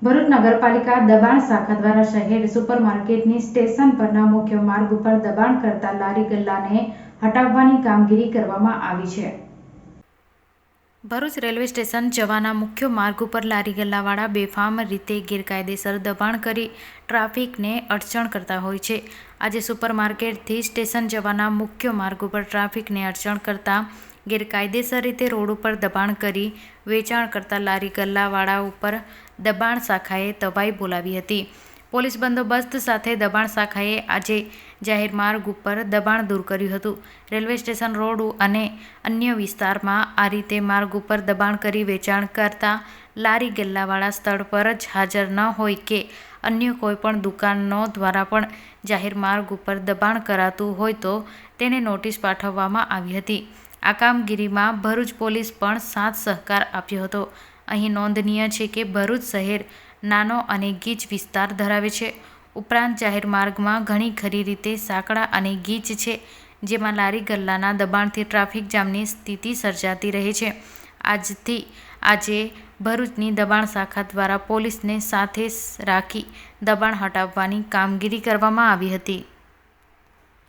ભરૂચ નગરપાલિકા દબાણ શાખા દ્વારા શહેર સુપરમાર્કેટની સ્ટેશન પરના મુખ્ય માર્ગ ઉપર દબાણ કરતા લારી ગલ્લાને હટાવવાની કામગીરી કરવામાં આવી છે। ભરૂચ રેલવે સ્ટેશન જવાના મુખ્ય માર્ગ ઉપર લારી ગલ્લાવાળા બેફામ રીતે ગેરકાયદેસર દબાણ કરી ટ્રાફિકને અડચણ કરતા હોય છે। આજે સુપરમાર્કેટથી સ્ટેશન જવાના મુખ્ય માર્ગ ઉપર ટ્રાફિકને અડચણ કરતા ગેરકાયદેસર રીતે રોડ ઉપર દબાણ કરી વેચાણ કરતા લારી ગલ્લાવાળા ઉપર દબાણ શાખાએ તવાઈ બોલાવી હતી। પોલીસ બંદોબસ્ત સાથે દબાણ શાખાએ આજે જાહેર માર્ગ ઉપર દબાણ દૂર કર્યું હતું। રેલવે સ્ટેશન રોડ અને અન્ય વિસ્તારમાં આ રીતે માર્ગ ઉપર દબાણ કરી વેચાણ કરતા લારી ગલ્લાવાળા સ્થળ પર જ હાજર ન હોય કે અન્ય કોઈપણ દુકાનો દ્વારા પણ જાહેર માર્ગ ઉપર દબાણ કરાતું હોય તો તેને નોટિસ પાઠવવામાં આવી હતી। આ કામગીરીમાં ભરૂચ પોલીસ પણ સાથ સહકાર આપ્યો હતો। અહીં નોંધનીય છે કે ભરૂચ શહેર નાનો અને ગીચ વિસ્તાર ધરાવે છે। ઉપરાંત જાહેર માર્ગમાં ઘણી ખરી રીતે સાંકડા અને ગીચ છે, જેમાં લારી ગલ્લાના દબાણથી ટ્રાફિક જામની સ્થિતિ સર્જાતી રહે છે। આજે ભરૂચની દબાણ શાખા દ્વારા પોલીસને સાથે રાખી દબાણ હટાવવાની કામગીરી કરવામાં આવી હતી।